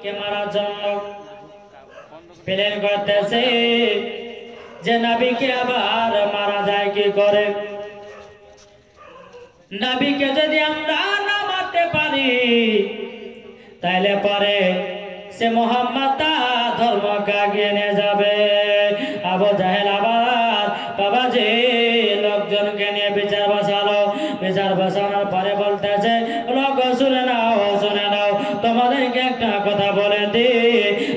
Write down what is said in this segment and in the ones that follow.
কে মারার জন্য প্ল্যান করতেছে যে নবীকে আবার মারা যায় কি করে। নবীকে যদি আমরা না মারতে পারি তাহলে পরে সে মুহাম্মদ তার ধর্মকে আগিয়ে নিয়ে যাবে। আবু জাহেল আবার বাবাজি লোকজনকে নিয়ে বিচার বসালো। বিচার বসানোর পরে বলতেছে, লোক শুনে নাও, তোমাদেরকে একটা কথা বলে দি,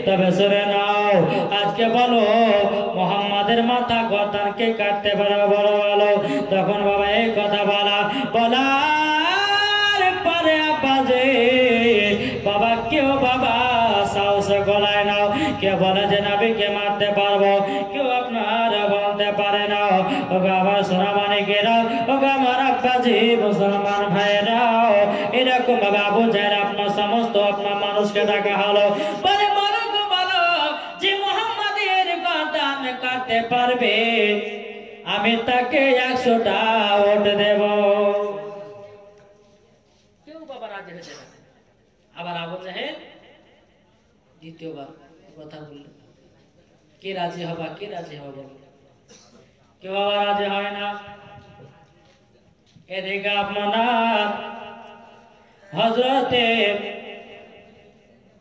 তবে শুনে নাও। আজকে বলো মুহাম্মাদের মাথা গর্দান কে কাটতে পারে, বলো বলো। তখন বাবা এই কথা বলার পরে আব্বাজি বাবা কেউ বাবা সাহস গলায় নাও, কেউ বলে যে নবীকে মারতে পারবো, কেউ আপনার বলতে পারে না। ওগো আমার সোনা মানিকেরাও, ওগো আমার আব্বাজি মুসলমান ভাইরাও, এরকম ভাবে আবু জাহেল আপনার সমস্ত আপনার মানুষকে ডাকা হলো। বলে বলো গো বলো, যে মুহাম্মাদের গর্দান কাটতে পারবে আমি তাকে 100টা ওট দেব। কেউ বাবা রাজি হয়েছে না। আবার আবু জাহেল দ্বিতীয়বার কথা বলল, কে রাজি হবা, কে রাজি হবা বলো। কেউ আবার রাজি হয় না। এদিকে আপনার হযরতে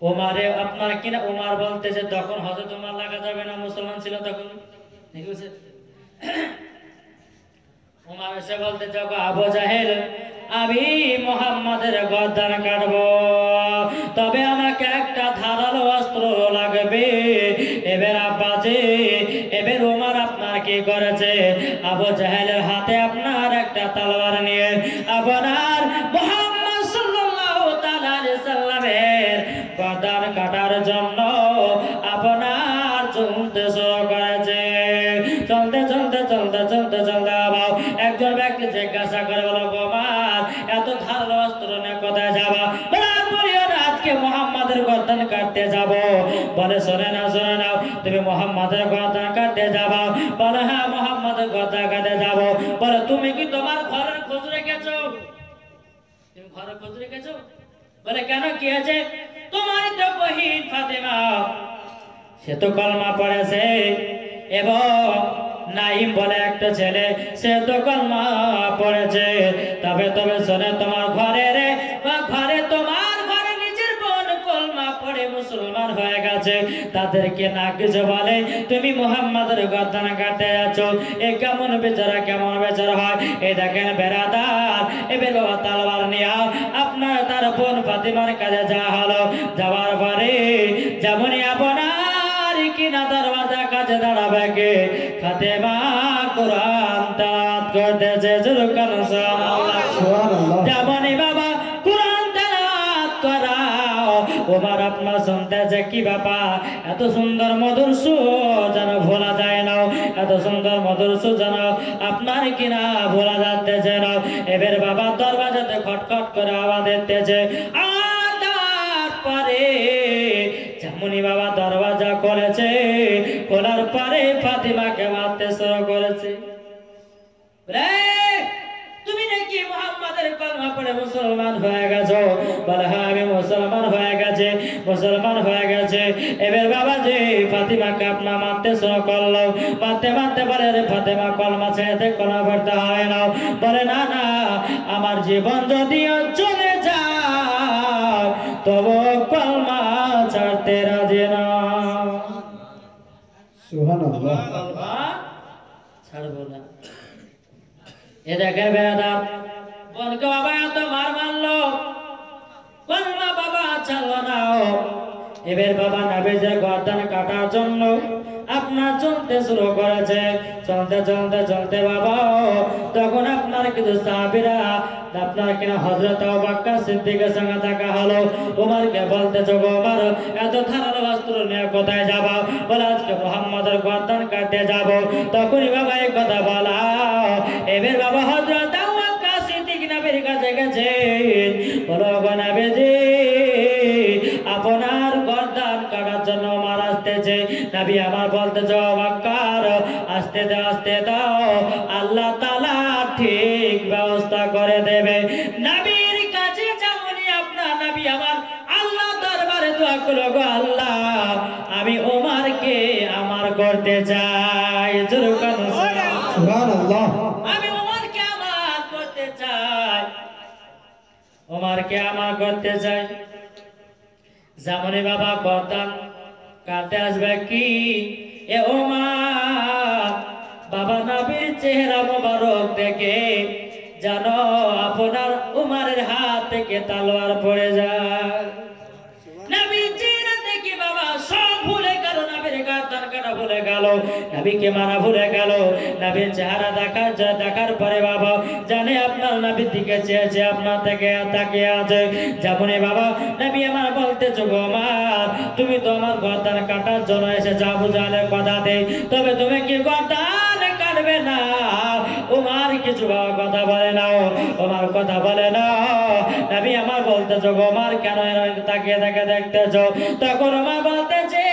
ওমারে আপনার কিনা ওমর বলতেছে, তখন হযরত ওমর লাগা যাবে না, মুসলমান ছিল তখন, ঠিক আছে। ওমর এসে বলতে যাবো, আবু জাহেল আমি মুহাম্মাদের গর্দান কাটবো, তবে আমাকে একটা ধারালো অস্ত্র লাগবে। এবার আব্বাজি এবার ওমর আপনার কি করেছে, আবু জাহেলের হাতে আপনার একটা তলোয়ার নিয়ে আপনার মুহাম্মদ সাল্লাল্লাহু তাআলা আলাইহি সাল্লামের গর্দান কাটার জন্য আপনার চলতে শুরু করেছে। চলতে চলতে চলতে চলতে চলতে আবার একজন ব্যক্তি জিজ্ঞাসা করে, বলো ওমর এত ধারালো অস্ত্র নিয়ে কোথায় যাবা? আজকে মুহাম্মাদের গর্দান কাটতে যাব। বলে শোনে নাও, তুমি মুহাম্মাদের গর্দান কাটতে যাবা? বলে হ্যাঁ মুহাম্মাদের গর্দান কাটতে যাব। বলে তুমি কি তোমার ঘরের খোঁজ রেখেছো? তুমি ঘরের খোঁজ রেখেছো? বলে কেন, কি আছে? তোমার তো বহিন ফাতেমা, সে তো কলমা পড়েছে, এবং নাইম বলে একটা ছেলে, সে তো কলমা পড়েছে। তবে শোনে, তোমার ঘরে তোমার ঘরে নিজের বোন কলমা পড়ে মুসলমান হয়ে গেছে, তাদেরকে না কিছু বলে তুমি মুহাম্মাদের গর্দান কাটতে যাচ্ছ। এ কেমন বেচারা হয়? এই দেখেন বেরাদার, এবার বাবা তলোয়ার নিয়ে আপনার তার বোন ফাতিমার কাছে যাওয়া হলো। যাওয়ার পরে যেমনই আপনার কিনা দরওয়াজা কাছে দাঁড়াবে কে, ফাতেমা কোরআন তেলাওয়াত করতেছে, জুরকান সুবহানাল্লাহ। যেমনই বাবা কোরআন তেলাওয়াত করাও, ওমর আপনার শুনতেছে, কি ব্যাপার এত সুন্দর মধুর সুর যেন ভোলা যায় না, এত সুন্দর মধুর সুর যেন আপনার কিনা ভোলা যাচ্ছে না। এবার বাবা দরওয়াজাতে খটখট করে আওয়াজ দিতেছে, পরে যেমনই বাবা দরওয়াজা করেছে, খোলার পরে ফাতিমাকে মারতে শুরু করেছে। তুমি নাকি মুহাম্মাদের কলমা পড়ে মুসলমান হয়ে গেছো? বলে হ্যাঁ আমি মুসলমান হয়ে গেছে। এবার বাবা যে ফাতিমাকে আপনার মারতে শুরু করলো, মারতে পারে ফাতিমা কলমা ছেড়ে কলমা পড়তে হয় না। বলে না আমার জীবন যদিও চলে যায় তবু কলমা ছাড়তে রাজি না। সুবহানাল্লাহ। কলমা ছাড়বো না। এ দেখে বেয়াদব বোনকে বাবা এত মারলো, কলমা বাবা ছাড়লো না। এবার বাবা নবীর গর্দান কাটার জন্য আপনার চলতে শুরু করেছে। চলতে বাবা তখন আপনার কিছু সাহাবীরা আপনার কিনা হযরত আবু বকর সিদ্দিকের সঙ্গে দেখা হলো। ওমরকে বলতেছে, ওমর এত ধারালো অস্ত্র নিয়ে কোথায় যাবা? বলে আজকে মুহাম্মাদের গর্দান কাটতে যাব। তখনই বাবা এই কথা বলা। এবার বাবা হযরত আবু বকর সিদ্দিক নবীর কাছে গেছে, বলো গো নবীজি আপনার গর্দান কাটার জন্য ওমর আসতেছে। নবী আমার বলতেছে, আবু বকর আস্তে দাও, আল্লাহ তাআলা ঠিক ব্যবস্থা করে দেবে। নবীর কাছে যেমনই আপনার নবী আমার আল্লাহ দরবারে দোয়া করো গো আল্লাহ, আমি ওমরকে আমার করতে চাই। সুবহানাল্লাহ। আমি ওমরকে আমার করতে চাই, ওমরকে আমার করতে চাই। যেমন বাবা করতাম কাটে আসবে কি এ ওমর, বাবা নবীর চেহারা মোবারক দেখে জানো আপনার উমারের হাত থেকে তলোয়ার পড়ে যায়। নবীর চেহারা দেখে বাবা সব ভুলে গেল, নবীর গর্দান কাটা ভুলে গেল, নবীকে মারা ভুলে গেল। নবীর চেহারা দেখার পরে বাবা জানে আপনার নবীর দিকে চেয়েছে, আপনার থেকে তাকিয়ে আছে। যেমনই বাবা নবী আমার বলতে গো আমার, তুমি তো আমার গর্দান কাটার জন্য এসে যা বুঝালে কথা দেই, তবে তুমি কি গর্দান কাটবে না? ওমার কিছু বাবা কথা বলে না, ওমার কথা বলে না। নবী আমার বলতেছো গো ওমর কেন তাকিয়ে তাকে দেখতেছো? তখন ওমর বলতেছে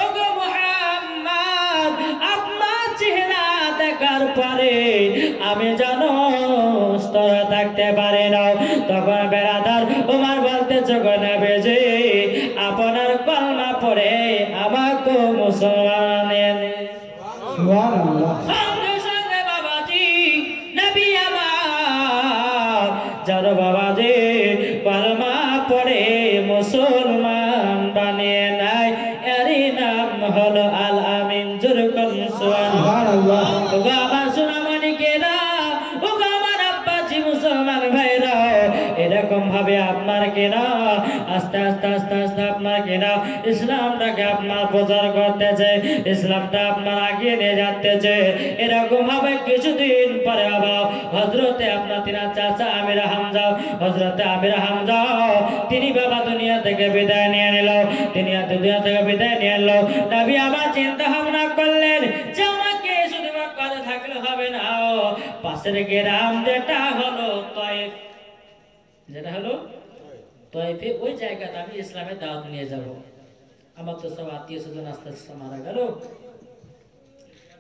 ও গো মুহাম্মদ, আপনার চেহারা দেখার পরে আমি জানো স্তরে থাকতে পারি না। তখন বেরাদার ওমর বলতেছো গো নবীজি, আপনার কলমা পড়ে আমাকে মুসলমান এনে। সুবহানাল্লাহ। সঙ্গে সঙ্গে বাবাজি নবী আমার যার বাবাজি কলমা পড়ে মুসলমান বানিয়ে নাই, এরই নাম হলো আল আমিন। জুরকুন সুবহানাল্লাহ। সুবহানাল্লাহ। আমার সোনামণি কেনা, ও আমার আব্বাজি মুসলমান ভাইরা, এরকম ভাবে আপনার কেনা আস্তে আস্তে আস্তে আস্তে আপনার কেনা ইসলামটাকে আপনার প্রচার করতেছে, ইসলামটা আপনার আগিয়ে নিয়ে যাচ্তেছে। এরকম ভাবে কিছুদিন পরে বাবা হজরতে আপনার তিনার চাচা আমির হামজা, হজরতে আমির হামজা তিনি বাবা দুনিয়া থেকে বিদায় নিয়ে নিল, দুনিয়া থেকে বিদায় নিয়ে এলো। নবী আবার চিন্তা ভাবনা করলেন যে আমাকে শুধু কাজে থাকলে হবে না, পাশের গ্রাম যেটা হলো তয়েফ, যেটা হলো তয়েফে, ওই জায়গাটা আমি ইসলামের দাওয়াত নিয়ে যাব। আমার তো সব আত্মীয় স্বজন আস্তে আস্তে মারা গেল,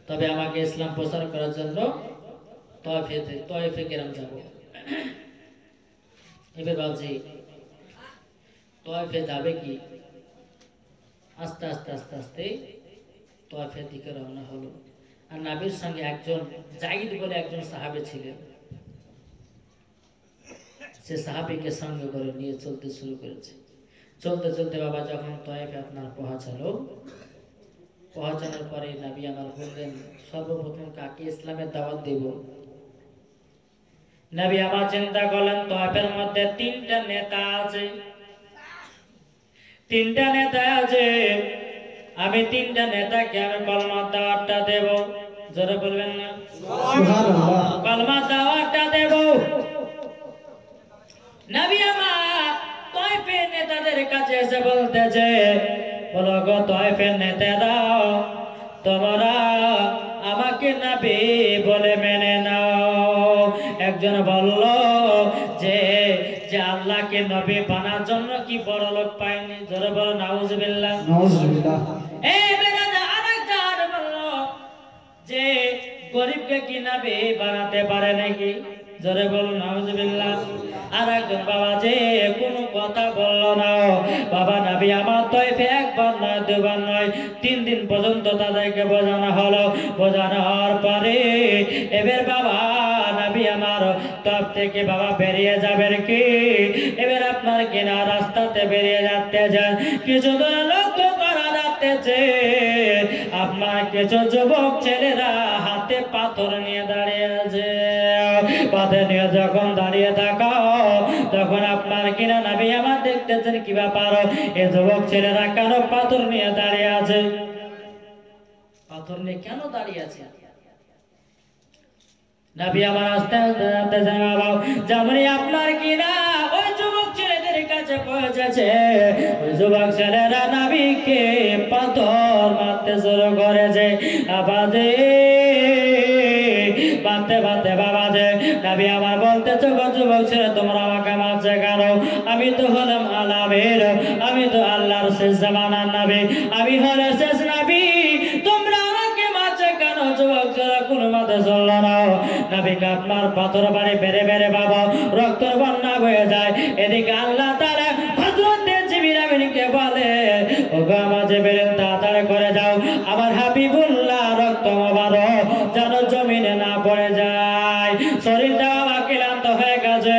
তবে আমাকে ইসলাম প্রচার করার জন্য তয়েফে গ্রাম যাব। এবার ভাবছি তয়েফে যাবে কি, আস্তে আস্তে আস্তে আস্তে তয়েফের দিকে রওনা হলো। আর নবীর সঙ্গে একজন জাইদ বলে একজন সাহাবী ছিলেন, সে সাহাবীকে সঙ্গে করে নিয়ে চলতে শুরু করেছে। চলতে চলতে বাবা যখন তয়েফে আপনার পৌঁছানোর পরে নবী আমার বললেন সর্বপ্রথম কাকে ইসলামের দাওয়াত দেব? নবী আমার চিন্তা করলেন তয়েফের মধ্যে তিনটা নেতা আছে, আমি তিনটা নেতাকে আমি কলমার দাওয়াতটা দেব। জোরে বলবেন না? সুবহানাল্লাহ। কলমার দাওয়াতটা দেব। নবী আমার তয়েফের নেতাদের কাছে এসে বলতেছে, বলো গো তয়েফের নেতারা, তোমরা আমাকে নবী বলে মেনে নাও। একজন বলল যে যে আল্লাহকে নবী বানার জন্য কি বড় লোক পায়নি? জোরে বলো নাউজুবিল্লাহ। নাউজুবিল্লাহ। এই বেরাদা আরেকজন বলল যে গরিবকে কি নবী বানাতে পারে নাকি? জোরে বলো নাউজুবিল্লাহ। আর একজন বাবা যে কোনো কথা বলল না। বাবা নবী আমার তয়েফে একবার নয় দুবার নয় 3 দিন পর্যন্ত তাদেরকে বোঝানো হলো। বোঝানো হওয়ার পরে এবার বাবা নবী আমার তয়েফ থেকে বাবা বেরিয়ে যাবেন কি, এবার আপনার কিনা রাস্তাতে বেরিয়ে যাচ্ছে যান, কিছু দূর লক্ষ্য করা যাচ্ছে আপনার কিছু যুবক ছেলেরা হাতে পাথর নিয়ে দাঁড়িয়ে আছে। পাথর নিয়ে যখন দাঁড়িয়ে থাকো তখন আপনার কিনা নবী আমার দেখতেছেন কি ব্যাপার, এই যুবক ছেলেরা কেন পাথর নিয়ে দাঁড়িয়ে আছে? পাথর নিয়ে কেন দাঁড়িয়ে আছে? নবী আমার আস্তে আস্তে আস্তে বাবা যেমনই আপনার কিনা ওই যুবক ছেলেদের কাছে পৌঁছেছে, ওই যুবক ছেলেরা নবীকে পাথর মারতে শুরু করেছে। আবাদে বাঁধতে বাঁধতে বাবা যে নবী আমার বলতেছে গো যুবক ছেলে তোমরা আমাকে মারছে কেন? আমি তো হলাম আলামের, আমি তো আল্লাহর শেষ জামানার নবী, আমি হলে শেষ নবী, তোমরা আমাকে মারছে কেন? যুবক ছেলে কোনো মাথা চলল না। নবীকে আপনার পাথর বাড়ি বেড়ে বেড়ে বাবা রক্তর বন্যা বয়ে যায়। এদিকে আল্লাহ তাআলা হযরত জিবরিল আমিন জিবরিলকে বলে, ওগো আমার জিবরিল তাড়াতাড়ি করে যাও, আমার হাবিবুল্লাহ রক্ত মোবারক যেন জমিনে না পড়ে যায়। শরীরটা বাবা ক্লান্ত হয়ে গেছে,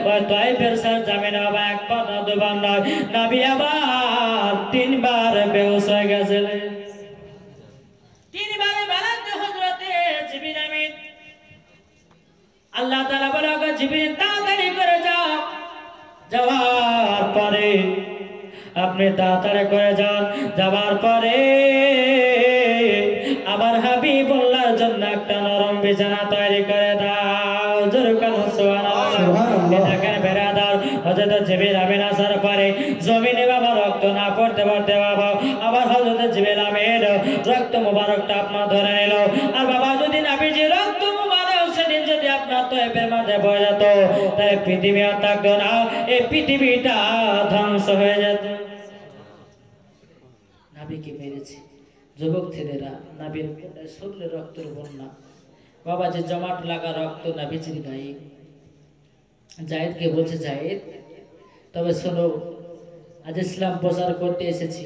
ওই তায়েফের সরজমিনে বাবা একবার না দুবার নয়, নবী আবার তিনবার বেহুশ হয়ে গেছিলেন। তিনবারে বেলাতে হযরতে জিবরিল আমিন আল্লাহ তাআলা বলে, ওগো জিবরিল তাড়াতাড়ি করে যাও। যাওয়ার পরে আপনি তাড়াতাড়ি করে যান। যাওয়ার পরে আমার হাবিবুল্লাহর জন্য একটা নরম বিছানা তৈরি করে দাও। জোরে কানো সুবহানাল্লাহ। সুবহানাল্লাহ। দেখেন বেরাদার, হযরত জিবরিল আমিন আসার পরে জমিনে বাবা রক্ত না পড়তে পড়তে বাবা আবার হযরত জিবরিল আমিন রক্ত মুবারকটা আপনার ধরে নিল। আর বাবা যদি নবীজি রক্ত মুবারক সেদিন যদি আপনার তয়েফের মাঝে বয়ে যেত, তাহলে পৃথিবী আর থাকতো না, এই পৃথিবীটা ধ্বংস হয়ে যেত। নাবিকে মেরেছে যুবক ছেলেরা, নাবির শরীরে রক্তের বন্যা, বাবা যে জমাট লাগা রক্ত নাবিজির গায়ে। জায়েদকে বলছে, জায়েদ তবে শোনো, আজ ইসলাম প্রচার করতে এসেছি,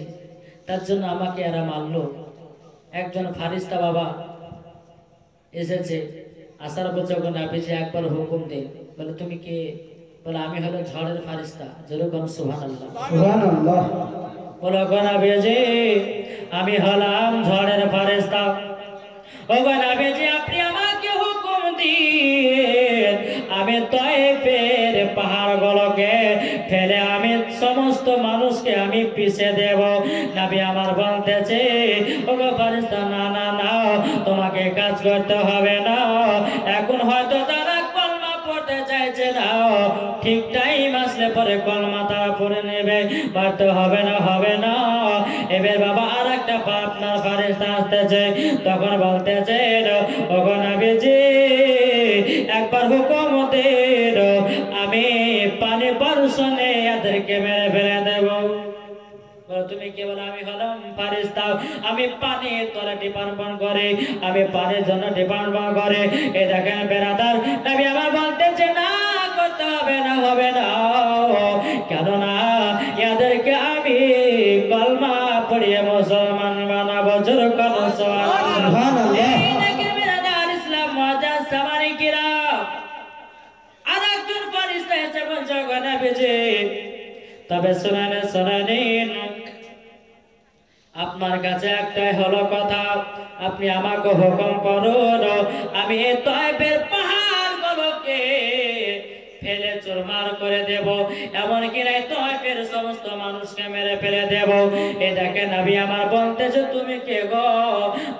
তার জন্য আমাকে এরা মারলো। একজন ফারিস্তা বাবা এসেছে, আসার পর যখন নাবিজি একবার হুকুম দেন, বলে তুমি কে? বলে আমি হলো ঝড়ের ফারিস্তা। যেরকম সুবহানাল্লাহ। সুবহানাল্লাহ। বলো গো নবীজি, আমি হলাম ঝড়ের ফারিস্তা। ও গো নবীজি, আপনি আমাকে হুকুম দিন, আমি তয়েফের পাহাড়গুলোকে ফেলে আমি সমস্ত মানুষকে আমি পিষে দেব। নবী আমার বলতেছে, ও গো ফারিস্তা, না না না, তোমাকে কাজ করতে হবে না। এখন হয়তো তারা কলমা পড়তে চাইছে না, ঠিক টাইম আসলে পরে কলমা তারা পড়ে নেবে, পারতে হবে না, হবে না। এবার বাবা আর একটা আপনার ফারিস্তা আসতেছে, তখন বলতেছে, ওগো নবীজি একবার হুকুম দেন, আমি পানি বর্ষণে এদেরকে মেরে ফেলে দেব। তুমি কে? বলে আমি হলাম ফারিস্তা, আমি পানির তলে ডিপার্টমেন্ট করে, আমি পানির জন্য ডিপার্টমেন্ট করে। এই দেখেন বেরাদার, নবী আমার বলতেছে, না করতে হবে না, হবে না, কেননা এদেরকে আমি কলমা পড়িয়ে মুসলমান বানাবো। জোরে কানো সুবহানাল্লাহ। সুবহানাল্লাহ। এই দেখেন বেরাদার, ইসলাম মুআজ্জাজ সামারি কিরাম, আরেকজন ফারিস্তা এসে বলছে, ওগো নবীজি তবে শুনে নিন, আপনার কাছে একটাই হলো কথা, আপনি আমাকে হুকুম করুন, আমি এই তয়েফের পাহাড়গুলোকে ফেলে চুরমার করে দেব, এমনকি না তয়েফের সমস্ত মানুষকে মেরে ফেলে দেব। এই দেখেন নবী আমার বলতেছে, তুমি কে গো?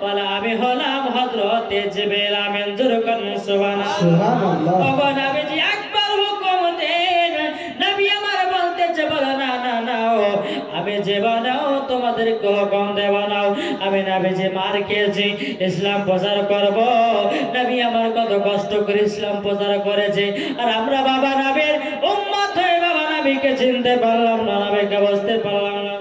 বলে আমি হলাম হযরতে জিবরিল আমিন। জোরে করুন সুবহানাল্লাহ। সুবহানাল্লাহ। ওগো নবীজি একবার হুকুম দেন। নবী আমার বলতেছে, বলে না না না, আমি জীবনেও তোমাদেরকে হুকুম দেব না। আমি নবীজি মার খেয়েছি, ইসলাম প্রচার করব। নবী আমার কত কষ্ট করে ইসলাম প্রচার করেছে, আর আমরা বাবা নবীর উম্মত হয়ে বাবা নবীকে চিনতে পারলাম না, নবীকে বুঝতে পারলাম না,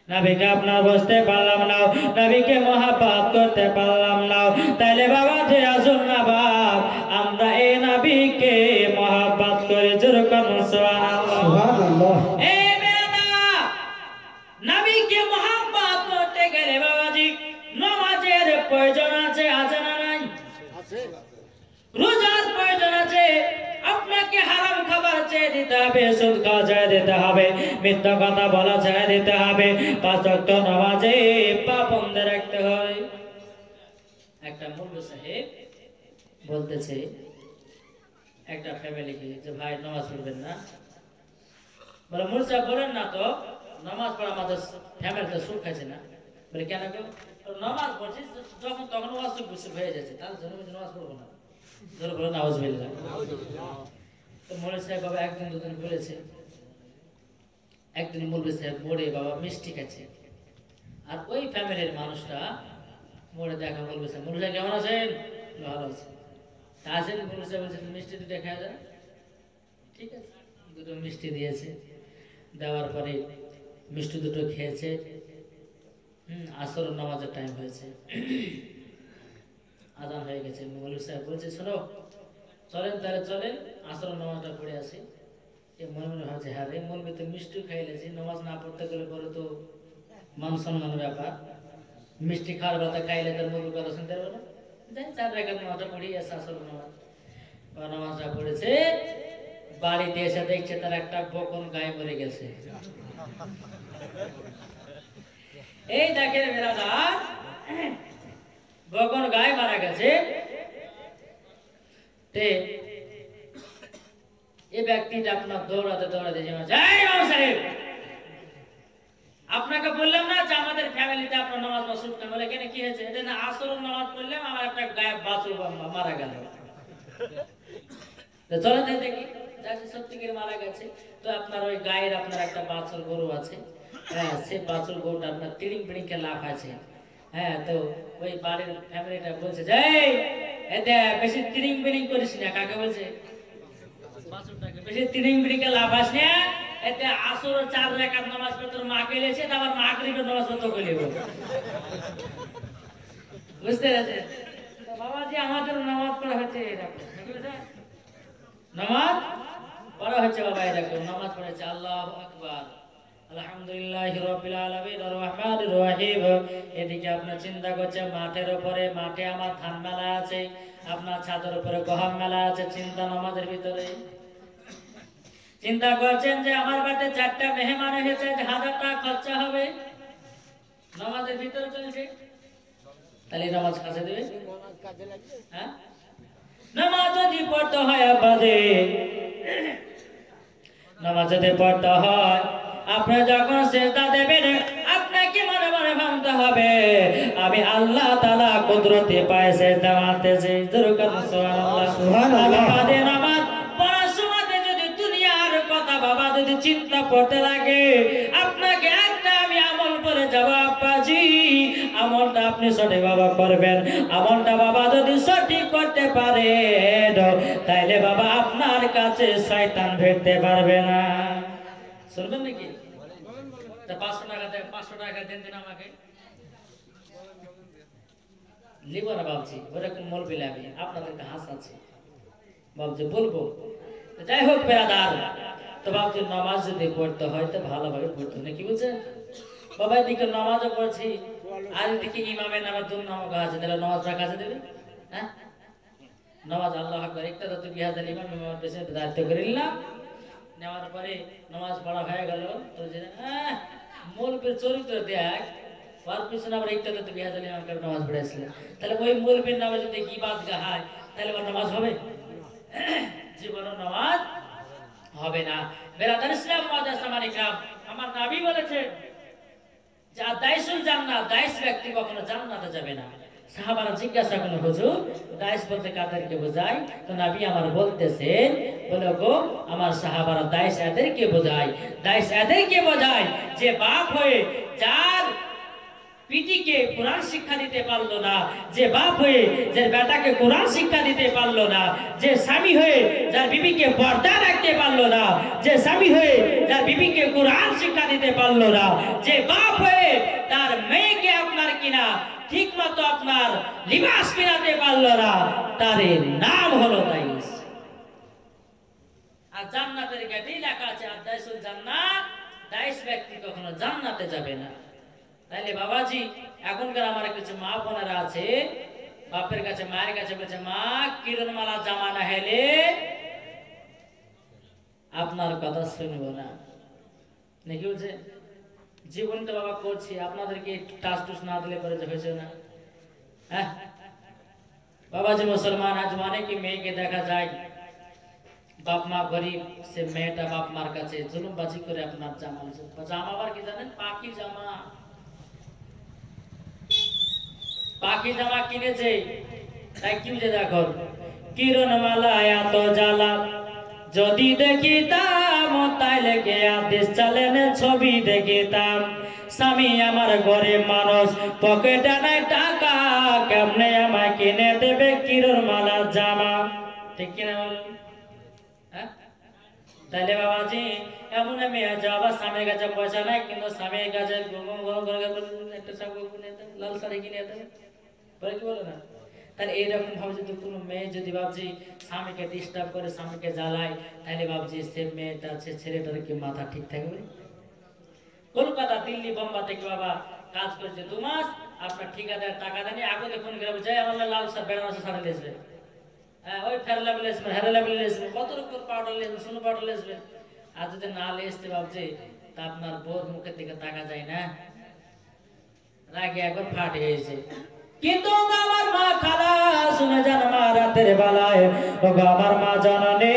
নবীকে আপনার বুঝতে পারলাম না, নবীকে মহাব্বত করতে পারলাম না। তাইলে বাবা যে আসুন না বাপ, আমরা এই নবীকে মহাব্বত করি। জোরে কানো সুবহানাল্লাহ। সুবহানাল্লাহ। এই বেটা, নবীকে মহাব্বত করতে গেলে বাবাজি নামাজের প্রয়োজন আছে, আছে না নাই? রোজার প্রয়োজন আছে, আপনাকে হারাম খাবার ছেড়ে দিতে হবে, সুদ খাওয়া ছেড়ে দিতে হবে, মিথ্যা কথা বলা ছেড়ে দিতে হবে, 5 ওয়াক্ত নামাজে পাবন্দ রাখতে হবে। একটা মুল্লা সাহেব বলতেছে একটা ফ্যামিলিকে, যে ভাই নামাজ পড়বেন না? বলে মুল্লা সাহেব বলেন না তো, নামাজ পড়া আমাদের ফ্যামিলিতে সুখ খাইছে না। বলে কেন গো? নামাজ পড়ছি যখন তখন অসুখ বিসুখ হয়ে যাচ্ছে, তার জন্য নামাজ পড়বো না। ধরে বলে নাউজুবিল্লাহ। তো মৌলভী সাহেব বাবা একদিন দুদিন বলেছে, একদিন মৌলভী সাহেব মোড়ে বাবা মিষ্টি খাচ্ছে, আর ওই ফ্যামিলির মানুষটা মোড়ে দেখা, মৌলভী সাহেব, মৌলভী সাহেব কেমন আছেন? ভালো আছে। তা আছেন? মৌলভী সাহেব বলছে মিষ্টি দুটো খাওয়া যায়। ঠিক আছে, দুটো মিষ্টি দিয়েছে, দেওয়ার পরে মিষ্টি দুটো খেয়েছে। আসর নামাজের টাইম হয়েছে, আজান হয়ে গেছে। মৌলভী সাহেব বলছে, শোনো, চলেন তাহলে চলেন আসর নামাজটা পড়ে আসি। এ মনে মনে ভাবছে হ্যাঁ রে মন তো মিষ্টি খাইলেছি নামাজ না পড়তে গেলে পরে তো মান সম্মানের ব্যাপার মিষ্টি খাওয়ার কথা খাইলে তার মধু কথা শুনতে পারবো না যাই 4 রাকাত নামাজটা পড়ি এসে আসল নামাজ বা নামাজটা পড়েছে বাড়িতে এসে দেখছে তার একটা বকন গায়ে মরে গেছে এই দেখে বেরাদার বকন গায়ে মারা গেছে তে এই ব্যক্তিটা আপনার দৌড়াতে দৌড়াতে জয় ইমাম সাহেব আপনাকে বললাম না যে আমাদের ফ্যামিলিতে আপনার নামাজ মাসুদ না বলে কেন কি হয়েছে এটা না আসরের নামাজ পড়লাম আমার একটা গায়ে বাছুর মারা গেল তো চলে যাই দেখি যাচ্ছে সত্যি করে মারা গেছে তো আপনার ওই গায়ের আপনার একটা বাছুর গরু আছে হ্যাঁ সে বাছুর গরুটা আপনার তিড়িং বিড়িং কে লাফ আছে হ্যাঁ তো ওই বাড়ির ফ্যামিলিটা বলছে যে এতে বেশি তিড়িং বিড়িং করিস না কাকে বলছে বাছুরটাকে বেশি তিড়িং বিড়িং কে লাফ আস না এতে আসর 4 রাকাত নামাজ পড়ে তোর মা কে লেছে তারপর মাগরিবের নামাজ পড়তে কইলে বুঝতে পেরেছেন তো বাবাজি আমাদের নামাজ পড়া হচ্ছে এরকম বুঝলেন নামাজ পড়া হচ্ছে বাবা এরকম নামাজ পড়েছে আল্লাহু আকবার আলহামদুলিল্লাহি রাব্বিল আলামিন আর রহমানির রহিম এদিকে আপনার চিন্তা করছে মাঠের উপরে মাঠে আমার ধান মেলা আছে আপনার ছাদের উপরে গহম মেলা আছে চিন্তা নামাজের ভিতরে চিন্তা করছেন যে আমার বাড়িতে 4টা মেহমান এসেছে 1000 টাকা খরচা হবে নামাজের ভিতরে চলছে তাহলে নামাজ কাজে দেবে হ্যাঁ নামাজ যদি পড়তে হয় আবাদে নামাজ যদি পড়তে হয় আপনি যখন সিজদা দেবেন আপনাকে মনে মনে ভাবতে হবে আমি আল্লাহ তাআলা কুদরতে পায় সিজদা মারতেছি জোরে করুন সুবহানাল্লাহ সুবহানাল্লাহ আমাদের নামাজ পড়ার সময় যদি দুনিয়ার কথা বাবা যদি চিন্তা করতে লাগে আপনাকে একটা আমি আমল করে যাব আব্বাজি আমলটা আপনি সঠিক বাবা করবেন আমলটা বাবা যদি সঠিক করতে পারেন তাইলে বাবা আপনার কাছে শয়তান ভিড়তে পারবে না শুনবেন নাকি তা 500 টাকা দেন 500 টাকা দেন দিন আমাকে লিব না ভাবছি ওরকম মলবি লাগে আপনাদেরকে হাসাচ্ছি ভাবছি বলবো যাই হোক বেরাদার তো ভাবছি নামাজ যদি পড়তে হয় তো ভালোভাবে পড়তে নাকি বুঝছেন বাবা এদিকে নামাজও পড়ছি আর এদিকে ইমামের নামে দুর্নামক আছে তাহলে নামাজটা কাজে দেবে হ্যাঁ নামাজ আল্লাহ আকবার একটা তো বিহাজাল ইমাম ইমামের পেছনে দায়িত্ব করে নিলাম নেওয়ার পরে নামাজ পড়া হয়ে গেল তো যে মৌলবীর চরিত্র দেখ ওর পিছনে আবার একটা তো বিহাজাল ইমামকে নামাজ পড়েছিলেন তাহলে ওই মৌলবীর নামে যদি গীবাত গায় তাহলে ওর নামাজ হবে জীবন নামাজ হবে না বেরাদার ইসলাম মুআজ্জাজ সামানি کرام আমার নবী বলেছে যা দাইসুল জান্নাত দাইস ব্যক্তি কখনো জান্নাতে যাবে না সাহাবারা জিজ্ঞাসা করলেন হুজুর দাইস বলতে কাদেরকে বোঝায় তো নবী আমার বলতেছেন বলে গো আমার সাহাবারা দাইস এদেরকে বোঝায় দাইস এদেরকে বোঝায় যে বাপ হয়ে যার পিটিকে কোরআন শিক্ষা দিতে পারলো না যে বাপ হয়ে যে বেটাকে কোরআন শিক্ষা দিতে পারলো না যে স্বামী হয়ে যার বিবিকে পর্দা রাখতে পারলো না যে স্বামী হয়ে যার বিবিকে কোরআন শিক্ষা দিতে পারলো না যে বাপ হয়ে তার মেয়েকে আপনার কিনা ঠিকমতো আপনার লিবাস কিনাতে পারলো না তার নাম হলো দাইস আর জান্নাতের গেটেই লেখা আছে আদাইসুল জান্নাত দাইস ব্যক্তি কখনো জান্নাতে যাবে না তাহলে বাবাজি এখনকার আমার কিছু মা বোনেরা আছে বাপের কাছে মায়ের কাছে বলছে মা কিরণমালা জামা না হেলে আপনার কথা শুনবো না নাকি বলছে জীবন তো বাবা করছি আপনাদেরকে একটু টাচ টুস না দিলে পরে হয়েছে না হ্যাঁ বাবাজি মুসলমান আজ অনেক মেয়েকে দেখা যায় বাপ মা গরিব সে মেয়েটা বাপ মার কাছে জুলুমবাজি করে আপনার জামা জামা আবার কি জানেন পাখি জামা পাখি জামা কিনেছে তাই কি বুঝে দেখো কিরণমালা এত জ্বালা যদি দেখিতাম তাইলে কে আদেশ চালেন ছবি দেখিতাম স্বামী আমার গরিব মানুষ পকেটে নাই টাকা কেমনে আমায় কিনে দেবে কিরণমালা জামা ঠিক কিনা বল হ্যাঁ তাহলে বাবাজি এমন মেয়ে আছে আবার স্বামীর কাছে পয়সা নাই কিন্তু স্বামীর কাছে একটা লাল শাড়ি কিনে দেবে বলে কি বলে না তাহলে এইরকম ভাবে যদি কোনো মেয়ে যদি বাবজি স্বামীকে ডিস্টার্ব করে, স্বামীকে জ্বালায়, তাহলে বাবজি সে মেয়েটা, সে ছেলেটার কি মাথা ঠিক থাকবে? কলকাতা, দিল্লি, বোম্বা থেকে বাবা কাজ করছে 2 মাস, আপনার ঠিকাদার টাকা দেয়নি, আগে ফোন করে বলছে আমার লাল সাহেব বেনারসি শাড়ি লেসবে, হ্যাঁ ওই ফেয়ার লেভেল লেসবে, হেয়ার লেভেল লেসবে, কত রকম পাউডার লেসবে, সোনো পাউডার লেসবে। আর যদি না লেসতে ভাবছে তা আপনার বোর মুখের দিকে তাকা যায় না, রাগে একবার ফাটে হয়েছে। কিন্তু আমার মা খালা শুনে যান মা রাতের বেলায়, ও আমার মা জননী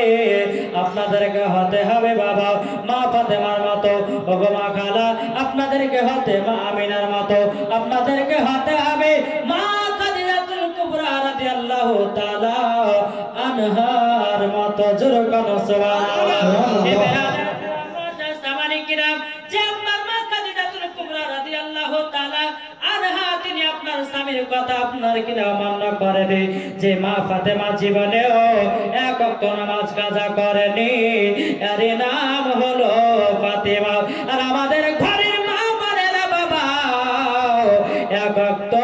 আপনাদেরকে হতে হবে বাবা মা ফাতেমার মতো, ও মা খালা আপনাদেরকে হতে মা আমিনার মতো, আপনাদেরকে হতে হবে মা খাদিজাতুল কুবরা রাদিয়াল্লাহু তাআলা আনহার মতো। জোরে কোন সুবহানাল্লাহ। এবারে সামানি কিরাম, যে আপনার মা খাদিজাতুল কুবরা রাদিয়াল্লাহু তাআলা আনহা, তিনি আপনার স্বামীর কথা আপনার কিনা মান্য করেনি, যে মা ফাতেমা জীবনেও এক ওয়াক্ত নামাজ কাজা করেনি, এর নাম হলো ফাতেমা। আর আমাদের ঘরের মা বলে না বাবা এক ওয়াক্ত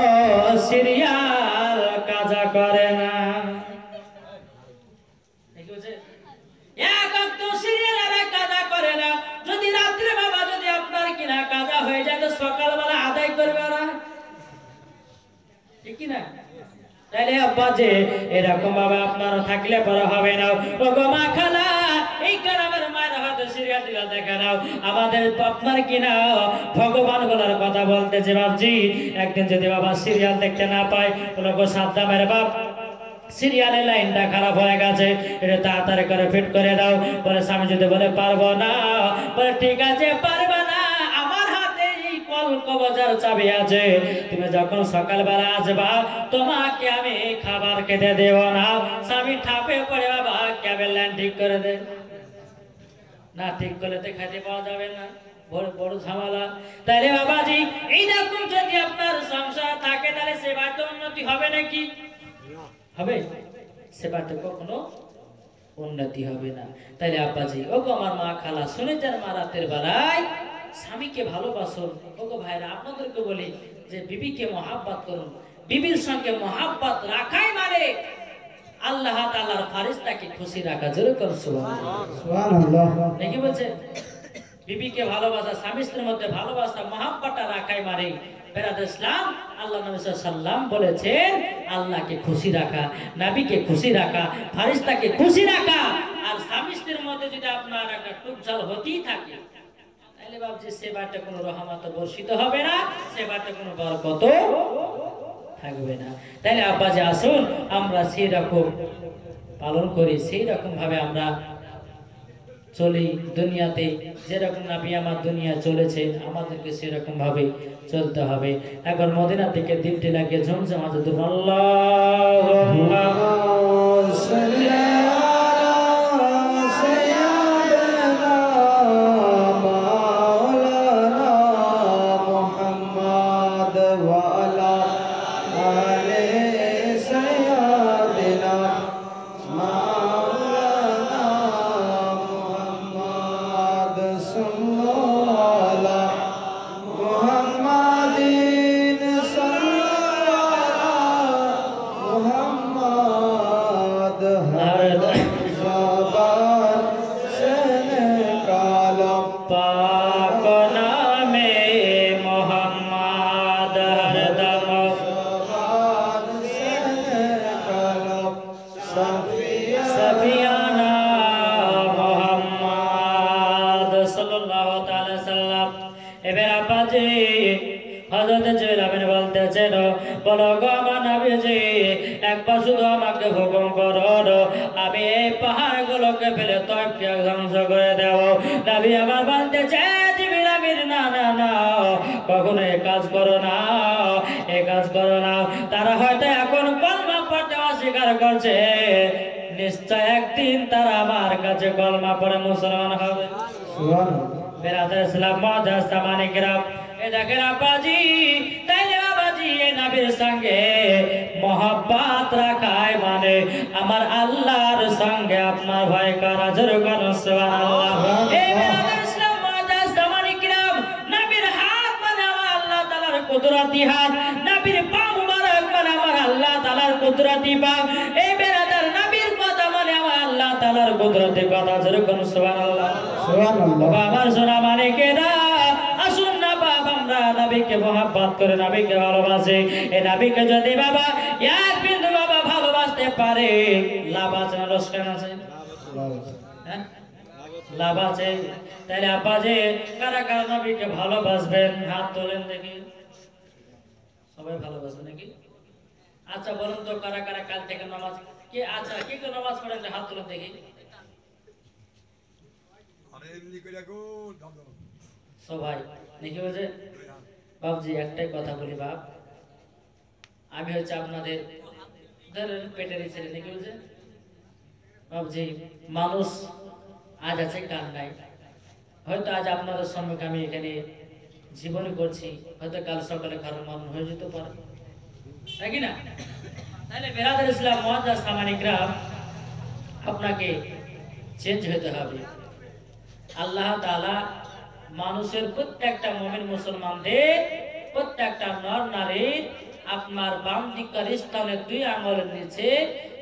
সিরিয়াল কাজা করে না, এক ওয়াক্ত সিরিয়াল কাজা করে না। যদি রাত্রে বাবা যদি আপনার কিনা কাজা হয়ে যায় তো সকালবেলা আদায় করবে ওরা, ঠিক কি না? তাইলে আব্বা যে এরকম ভাবে আপনারা থাকলে পরে হবে না। ও গো মা খালা, এই গ্রামের মায়ের হাতে সিরিয়াল টিলা দেখে নাও, আমাদের আপনার কিনা ভগবান গুলার কথা বলতেছে বাবজি, একদিন যদি বাবা সিরিয়াল দেখতে না পায়, বলো গো সাদ্দামের বাপ সিরিয়ালের লাইনটা খারাপ হয়ে গেছে, এটা তাড়াতাড়ি করে ফিট করে দাও। বলে স্বামী যদি বলে পারবো না, বলে ঠিক আছে পারবে না, আমার হাতে এই কলকবজার চাবি আছে, তুমি যখন সকালবেলা আসবা তোমাকে আমি খাবার খেতে দেব না। স্বামী ঠাপে পড়ে বাবা ক্যাবেল লাইন ঠিক করে দে, না ঠিক করলে তো খেতে পাওয়া যাবে না, বড় বড় ঝামেলা। তাহলে বাবাজি এইরকম যদি আপনার সংসার থাকে, তাহলে সে বাড়িতে উন্নতি হবে নাকি? হবে? সেবাতে কখনো উন্নতি হবে না। তাইলে আব্বাজি, ওগো আমার মা খালা শুনে যান মা রাতের বেলায় স্বামীকে ভালোবাসুন। ওগো ভাইরা আপনাদেরকে বলি যে বিবিকে মহাব্বত করুন, বিবির সঙ্গে মহাব্বত রাখাই মানে আল্লাহ তাআলার ফেরেশতাকে খুশি রাখা। জোরে করুন সুবহানাল্লাহ। সুবহানাল্লাহ। নাকি বলছে বিবিকে ভালোবাসা, স্বামী স্ত্রীর মধ্যে ভালোবাসা মহাব্বতটা রাখাই মানে বেরাদর ইসলাম। আল্লাহ নবী সাল্লাল্লাহু আলাইহি সাল্লাম বলেছেন আল্লাহকে খুশি রাখা, নবীকে খুশি রাখা, ফেরেশতাকে খুশি রাখা। আর স্বামী স্ত্রীর মধ্যে যদি আপনার একটা টুকঝাল হতেই থাকে, তাহলে ভাবছি সেবাতে কোনো রহমত বর্ষিত হবে না, সেবাতে কোনো বরকত থাকবে না। তাহলে আব্বাজি আসুন আমরা সেই রকম পালন করি, সেই রকম ভাবে আমরা চলি দুনিয়াতে, যেরকম নবী আমার দুনিয়া চলেছে আমাদেরকে সেরকম ভাবে চলতে হবে। একবার মদিনা থেকে দিনটি লাগিয়ে ঝমঝম আজ আল্লাহুম্মা সাল্লি আলা সাইয়্যিদিনা মাওলানা মুহাম্মদ ওয়া আলা আলি সাইয়্যিদিনা মাওলানা মুহাম্মদ সাল্লাল্লাহু আলা মুহাম্মাদিন সাল্লাল্লাহু মুহাম্মদ হর জবান সে নিকালো পাক নামে মোহাম্মদ হরদম জবান সে নিকালো সফিয়ানা মোহাম্মদ সাল্লাল্লাহু তাআলা সাল্লাম। এবার আপাজি হযরত জিবরাইল বলতেছেন, বলো গো আমার নবীজি একবার শুধু আমাকে হুকুম করো, আমি এই পাহাড়গুলোকে ফেলে তয়বকে ধ্বংস করে দেব। নবী আমার বলতেছে জিবরাইল আমির না না না, কখনো এই কাজ করো না, এই কাজ করো না। তারা হয়তো এখন কলমা পড়তে অস্বীকার করছে, নিশ্চয় একদিন তারা আমার কাছে কলমা পড়ে মুসলমান হবে। সুবহানাল্লাহ। বেরাদার ইসলাম মুআজ্জাজ সামানি কিরাম, এ দেখেন আব্বাজি, তাইলে বাবাজি এই নবীর সঙ্গে মহব্বত রাখায় মানে আমার আল্লাহর সঙ্গে আপনার ভয় করা। জোরে বলুন সুবহানাল্লাহ। এই বেরাদার ইসলাম মুআজ্জাজ সামানি কিরাম, নবীর হাত মানে আমার আল্লাহ তাআলার কুদরতি হাত, নবীর পা মুবারক মানে আমার আল্লাহ তাআলা তাআলার কুদরতি পাক। এই বেরাদার নবীর কথা মানে আমার আল্লাহ তাআলার কুদরতি কথা, যেরকম সুবহানাল্লাহ। সুবহানাল্লাহ। বাবার সোনা মালিকেরা, আসুন না বাবা আমরা নবীকে মহব্বত করে নবীকে ভালোবাসি। এই নবীকে যদি বাবা এক বিন্দু বাবা ভালোবাসতে পারে, লাভ আছে না লোকসান আছে? হ্যাঁ? লাভ আছে। তাহলে আপা যে কারা কারা নবীকে ভালোবাসবেন হাত তোলেন দেখি। সবাই ভালোবাসবে নাকি? আচ্ছা বলুন তো কারা কারা কাল থেকে নামাজ কে, আচ্ছা কে কে নামাজ পড়েন হাত তোলেন দেখি। সবাই নাকি বলছে? বাবজি একটাই কথা বলি বাপ, আমি হচ্ছে আপনাদের ধরেন পেটের ছেলে নাকি বলছে? বাবজি মানুষ আজ আছে কাল নাই, হয়তো আজ আপনাদের সম্মুখে আমি এখানে জীবনী করছি, হয়তো কাল সকালে কারো মরণ হয়ে যেতে পারে, নাকি না? তাহলে বেরাদার ইসলাম মুআজ্জাজ সামানিকরা, আপনাকে চেঞ্জ হতে হবে। আল্লাহ তাআলা মানুষের প্রত্যেকটা মুমিন মুসলমানদের প্রত্যেকটা নর নারীর আপনার বাম দিকের স্থানে দুই আঙ্গুলের নিচে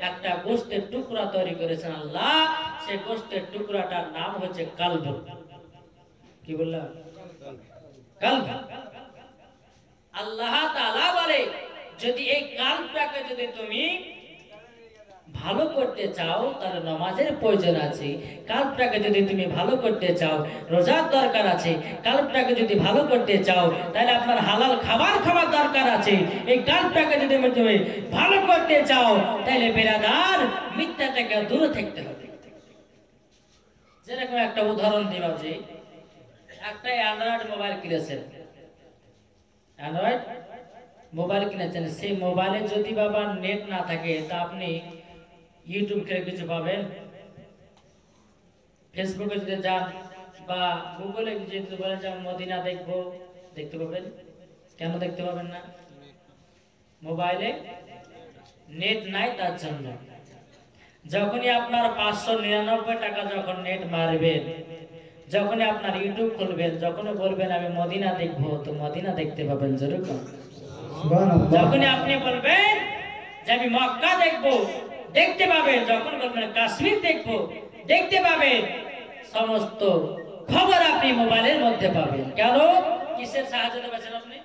একটা গোশতের টুকরা তৈরি করেছেন আল্লাহ। সেই গোশতের টুকরাটার নাম হচ্ছে কলব। কি বললাম? কলব। আল্লাহ তাআলা বলে যদি এই কলবটাকে যদি তুমি ভালো করতে চাও তাহলে নামাজের প্রয়োজন আছে। কলবটাকে যদি তুমি ভালো করতে চাও রোজার দরকার আছে। কলবটাকে যদি ভালো করতে চাও তাহলে আপনার হালাল খাবার খাওয়ার দরকার আছে। এই কলবটাকে যদি তুমি ভালো করতে চাও তাহলে বেরাদার মিথ্যা থেকে দূরে থাকতে হবে। যেরকম একটা উদাহরণ দিই বাবজি, একটা অ্যান্ড্রয়েড মোবাইল কিনেছেন, অ্যান্ড্রয়েড মোবাইল কিনেছেন, সেই মোবাইলে যদি বাবা নেট না থাকে তা আপনি ইউটিউব থেকে কিছু পাবেন? ফেসবুকে যদি যান বা গুগলে যদি বলেন যে মদিনা দেখবো, দেখতে পাবেন? কেন দেখতে পাবেন না? মোবাইলে নেট নাই তার জন্য। যখনই আপনার 599 টাকা যখন নেট মারবেন, যখনই আপনার ইউটিউব খুলবেন, যখনই বলবেন আমি মদিনা দেখবো, তো মদিনা দেখতে পাবেন যেরকম। যখনই আপনি বলবেন যে আমি মক্কা দেখবো, দেখতে পাবেন। যখন বলবেন কাশ্মীর দেখবো, দেখতে পাবেন। সমস্ত খবর আপনি মোবাইলের মধ্যে পাবেন। কেন? কিসের সাহায্যে পাচ্ছেন আপনি?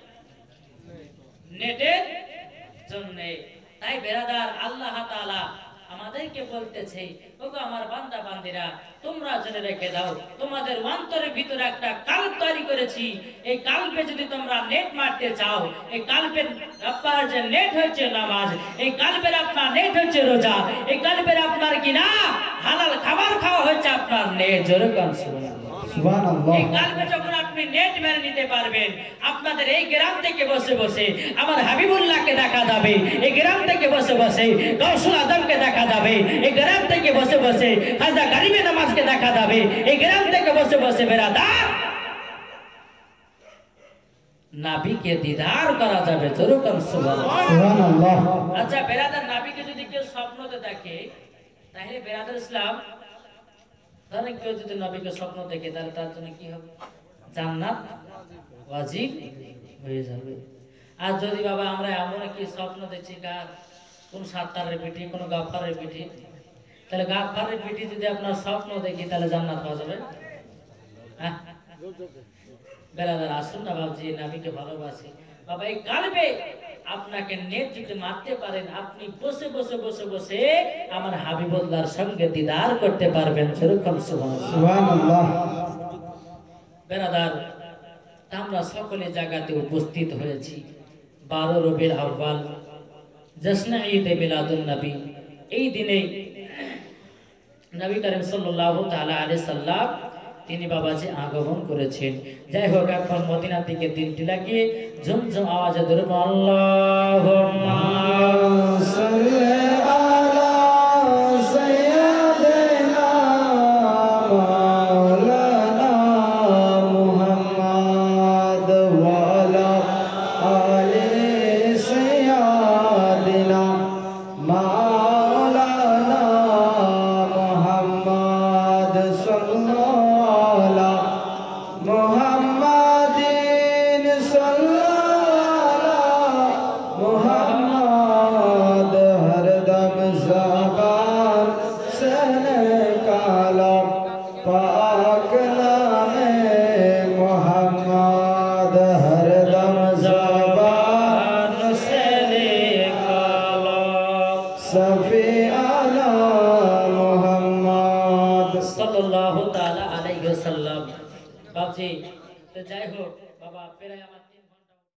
নেটের জন্য। তাই বেরাদার আল্লাহ তাআলা আমাদেরকে বলতেছে, ওগো আমার বান্দা বান্দিরা, তোমরা জেনে রেখে দাও তোমাদের অন্তরের ভিতরে একটা কলব তৈরি করেছি। এই কলবে যদি তোমরা নেট মারতে চাও, এই কলবের আপনার যে নেট হচ্ছে নামাজ, এই কলবের আপনার নেট হচ্ছে রোজা, এই কলবের আপনার কি না হালাল খাবার খাওয়া হচ্ছে আপনার নেট। জোরে কান সুবহানাল্লাহ। এই কলবে যখন আপনি নেট মেরে নিতে পারবেন, আপনাদের এই গ্রাম থেকে বসে বসে আমার হাবিবুল্লাহকে দেখা যাবে, এই গ্রাম থেকে বসে বসে গাউসুল আজমকে দেখা যাবে, এই গ্রাম থেকে বসে বসে খাজা গরিবে নামাজকে দেখা যাবে, এই গ্রাম থেকে বসে বসে বেরাদার নবীকে দিদার করা যাবে। যেরকম সুবহানাল্লাহ। আচ্ছা বেরাদার নবীকে যদি কেউ স্বপ্নতে দেখে, তাহলে বেরাদার ইসলাম ধরেন কেউ যদি নবীকে স্বপ্ন দেখে তাহলে তার জন্য কি হবে? জান্নাত ওয়াজিব হয়ে যাবে। আর যদি বাবা আমরা এমন কি স্বপ্ন দেখছি কোন সাত্তারের পিঠে, কোন গাফফারের পিঠে, তাহলে গাফফারের পিঠে যদি আপনার স্বপ্ন দেখি তাহলে জান্নাত পাওয়া যাবে? হ্যাঁ বেরাদার আসুন না বাবজি, নবীকে ভালোবাসি বাবা। এই কলবে আপনাকে নেট যদি মারতে পারেন, আপনি বসে বসে বসে বসে আমার হাবিবুল্লাহর সঙ্গে দিদার করতে পারবেন। সেরকম সুবহানাল্লাহ। বেরাদার আমরা সকলে জায়গাতে উপস্থিত হয়েছি 12 রবিউল আউয়াল জশ্ন ঈদ মিলাদুন নবী। এই দিনে নবী করিম সাল্লাল্লাহু তাআলা আলাইহি সাল্লাম তিনি বাবাজি আগমন করেছেন। যাই হোক এখন মদিনার দিকে দিলটি লাগিয়ে ঝুমঝুম আওয়াজে ধরুন আল্লাহুম্মা সাল্লি আলা সাইয়্যিদিনা মাওলানা মুহাম্মদ ওয়া আলা আলি সাইয়্যিদিনা মাওলানা মুহাম্মদ সাল্লাল্লাহু মুহাম্মাদিন সাল্লাল্লাহু মুহাম্মদ শফিআনা মুহাম্মদ সাল্লাল্লাহু তাআলা আলাইহি ওয়াসাল্লাম। বাবজি তো যাই হোক বাবা, প্রায় আমার